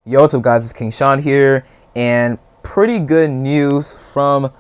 Yo, what's up, guys? It's King Sean here, and pretty good news from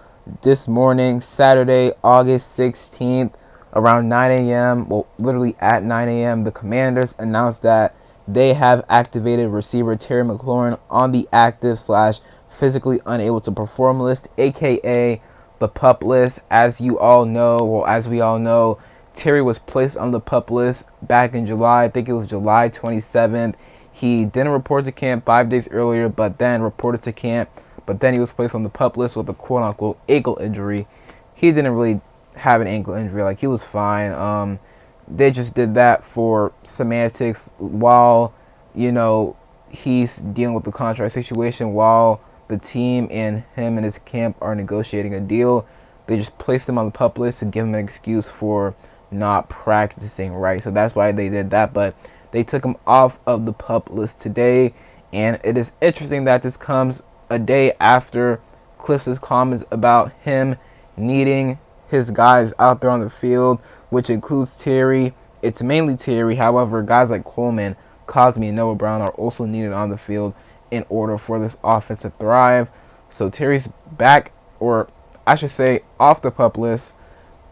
this morning, Saturday, August 16th, around 9 a.m. Well, literally at 9 a.m., the Commanders announced that they have activated receiver Terry Mclaurin on the active slash physically unable to perform list, aka the PUP list. As you all know, well, as we all know, Terry was placed on the PUP list back in July. I think it was July 27th. He didn't report to camp 5 days earlier, but then reported to camp. But then he was placed on the PUP list with a quote-unquote ankle injury. He didn't really have an ankle injury. Like, he was fine. They just did that for semantics while, he's dealing with the contract situation, while the team and him and his camp are negotiating a deal. They just placed him on the PUP list to give him an excuse for not practicing, right? So that's why they did that. But they took him off of the PUP list today, and it is interesting that this comes a day after Cliff's comments about him needing his guys out there on the field, which includes Terry. It's mainly Terry. However, guys like Coleman, Cosme, and Noah Brown are also needed on the field in order for this offense to thrive. So Terry's back, or I should say off the PUP list.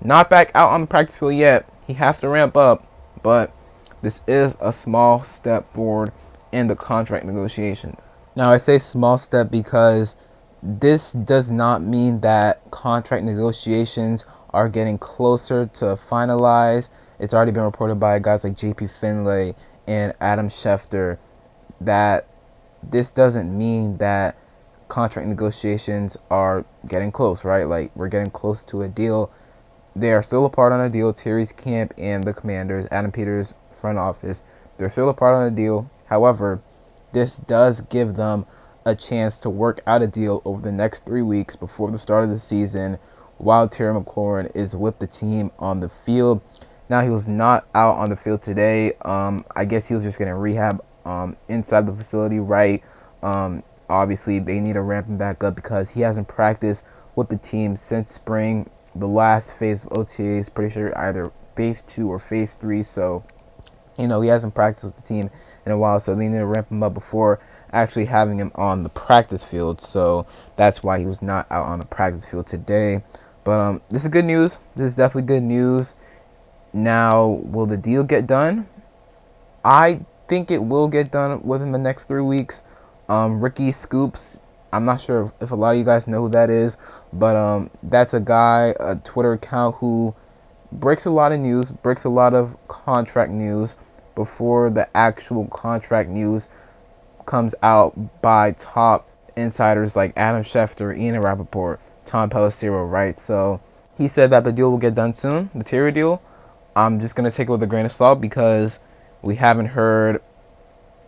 Not back out on the practice field yet. He has to ramp up, but this is a small step forward in the contract negotiation. Now, I say small step because this does not mean that contract negotiations are getting closer to finalize. It's already been reported by guys like JP Finlay and Adam Schefter that this doesn't mean that contract negotiations are getting close, right? Like, we're getting close to a deal. They are still apart on a deal. Terry's camp and the Commanders, Adam Peters' front office, they're still apart on a deal. However, this does give them a chance to work out a deal over the next 3 weeks before the start of the season while Terry McLaurin is with the team on the field. Now, he was not out on the field today. I guess he was just getting rehab inside the facility, right? Obviously, they need to ramp him back up because he hasn't practiced with the team since spring. The last phase of OTAs, pretty sure either phase 2 or phase 3. So, he hasn't practiced with the team in a while, so they need to ramp him up before actually having him on the practice field. So that's why he was not out on the practice field today. But this is good news. This is definitely good news. Now, will the deal get done? I think it will get done within the next 3 weeks. Ricky Scoops, I'm not sure if a lot of you guys know who that is, but that's a guy, a Twitter account who breaks a lot of news, breaks a lot of contract news before the actual contract news comes out by top insiders like Adam Schefter, Ian Rappaport, Tom Pelissero, right? So he said that the deal will get done soon, the Terry deal. I'm just going to take it with a grain of salt because we haven't heard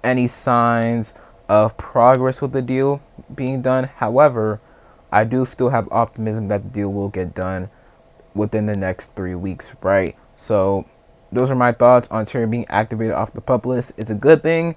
any signs of progress with the deal being done. However, I do still have optimism that the deal will get done within the next 3 weeks, right? So those are my thoughts on Terry being activated off the PUP list. It's a good thing,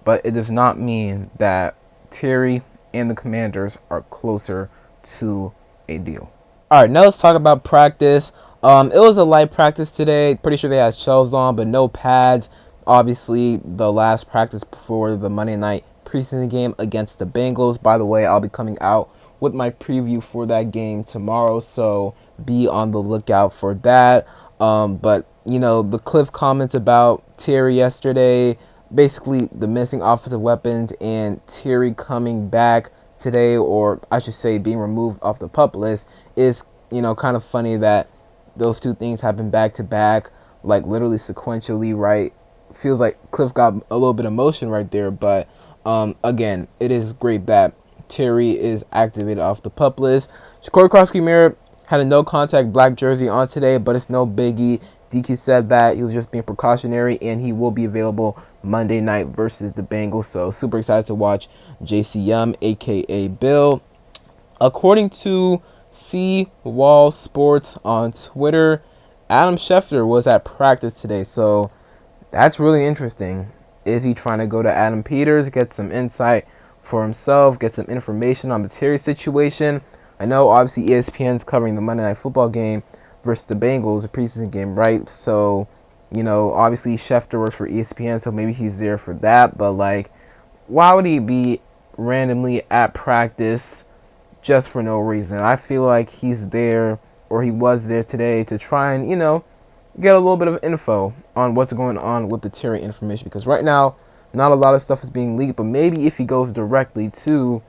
but it does not mean that Terry and the Commanders are closer to a deal. All right, now let's talk about practice. It was a light practice today. Pretty sure they had shells on, but no pads. Obviously, the last practice before the Monday night preseason game against the Bengals. By the way, I'll be coming out with my preview for that game tomorrow, so be on the lookout for that. But the Cliff comments about Terry yesterday, basically the missing offensive weapons and Terry coming back today, or I should say being removed off the PUP list, is kind of funny that those two things happen back to back, like literally sequentially, right? Feels like Cliff got a little bit of emotion right there, but again, it is great that Terry is activated off the PUP list. Corey Krosky-Merritt had a no-contact black jersey on today, but it's no biggie. DQ said that he was just being precautionary, and he will be available Monday night versus the Bengals. So super excited to watch JCM, a.k.a. Bill. According to C Wall Sports on Twitter, Adam Schefter was at practice today. So that's really interesting. Is he trying to go to Adam Peters, get some insight for himself, get some information on the Terry situation? I know obviously ESPN's covering the Monday Night Football game versus the Bengals, a preseason game, right? So, obviously Schefter works for ESPN, so maybe he's there for that. But, why would he be randomly at practice just for no reason? I feel like he's there, or he was there today, to try and, get a little bit of info on what's going on with the Terry information, because right now not a lot of stuff is being leaked, but maybe if he goes directly to,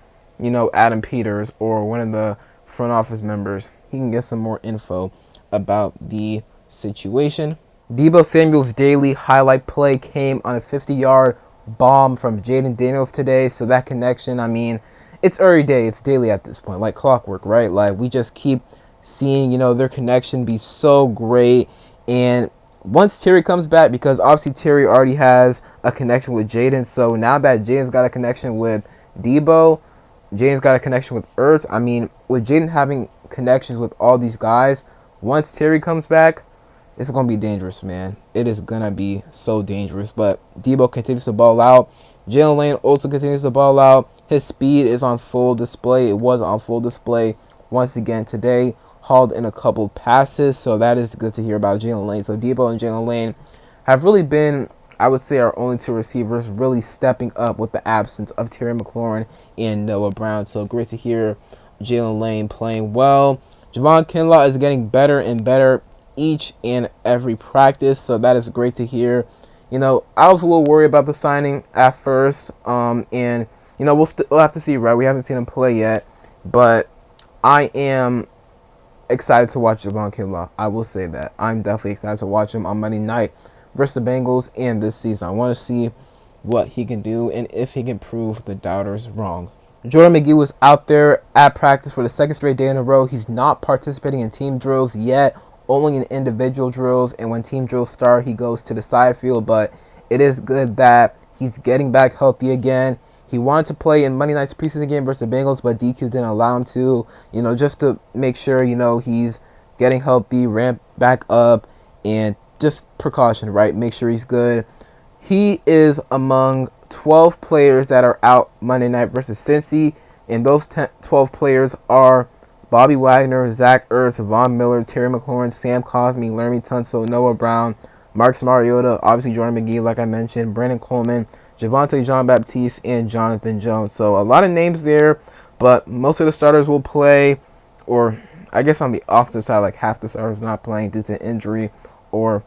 Adam Peters or one of the front office members, he can get some more info about the situation. Deebo Samuel's daily highlight play came on a 50-yard bomb from Jaden Daniels today, so that connection, I mean, it's every day, it's daily at this point, like clockwork, right? Like, we just keep seeing, their connection be so great. And once Terry comes back, because obviously Terry already has a connection with Jaden, so now that Jaden's got a connection with Deebo, Jaden's got a connection with Ertz. I mean, with Jaden having connections with all these guys, once Terry comes back, it's going to be dangerous, man. It is going to be so dangerous. But Deebo continues to ball out. Jalen Lane also continues to ball out. His speed is on full display. It was on full display once again today. Hauled in a couple passes, so that is good to hear about Jalen Lane. So Deebo and Jalen Lane have really been, I would say, our only two receivers really stepping up with the absence of Terry McLaurin and Noah Brown. So great to hear Jalen Lane playing well. Javon Kinlaw is getting better and better each and every practice, so that is great to hear. I was a little worried about the signing at first, and we'll have to see, right? We haven't seen him play yet, but I am excited to watch Javon Kinlaw. I will say that. I'm definitely excited to watch him on Monday night versus the Bengals and this season. I want to see what he can do and if he can prove the doubters wrong. Jordan McGee was out there at practice for the second straight day in a row. He's not participating in team drills yet, only in individual drills, and when team drills start, he goes to the side field, but it is good that he's getting back healthy again. He wanted to play in Monday night's preseason game versus the Bengals, but DQ didn't allow him to, just to make sure, he's getting healthy, ramp back up, and just precaution, right? Make sure he's good. He is among 12 players that are out Monday night versus Cincy, and those 12 players are Bobby Wagner, Zach Ertz, Von Miller, Terry McLaurin, Sam Cosmi, Laramie Tunsil, Noah Brown, Marcus Mariota, obviously Jordan McGee, like I mentioned, Brandon Coleman, Javonte Jean-Baptiste, and Jonathan Jones. So a lot of names there, but most of the starters will play, or I guess on the offensive side, like half the starters not playing due to injury or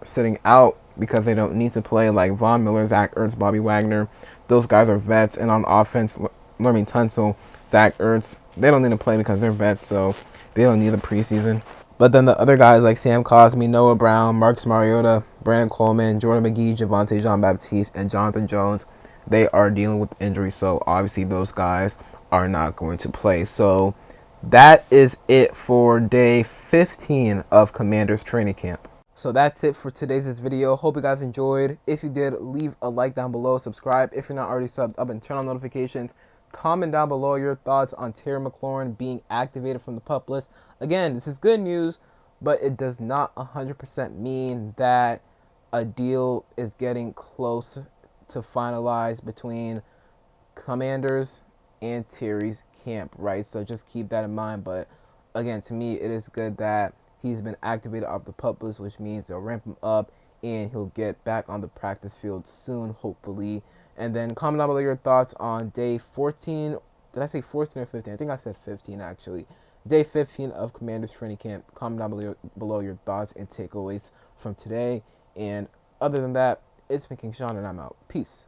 sitting out because they don't need to play, like Von Miller, Zach Ertz, Bobby Wagner. Those guys are vets. And on offense, Laramie Tunsil, Zach Ertz, they don't need to play because they're vets, so they don't need the preseason. But then the other guys like Sam Cosmi, Noah Brown, Marcus Mariota, Brandon Coleman, Jordan McGee, Javonte Jean-Baptiste, and Jonathan Jones, they are dealing with injury, so obviously those guys are not going to play. So that is it for day 15 of Commanders training camp. So that's it for today's video. Hope you guys enjoyed. If you did, leave a like down below, subscribe if you're not already subbed up, and turn on notifications. Comment down below your thoughts on Terry McLaurin being activated from the PUP list. Again, this is good news, but it does not 100% mean that a deal is getting close to finalize between Commanders and Terry's camp, right? So just keep that in mind. But again, to me, it is good that he's been activated off the PUP list, which means they'll ramp him up and he'll get back on the practice field soon, hopefully. And then comment down below your thoughts on day 14. Did I say 14 or 15? I think I said 15, actually. Day 15 of Commanders training camp. Comment down below your thoughts and takeaways from today. And other than that, it's been King Sean, and I'm out. Peace.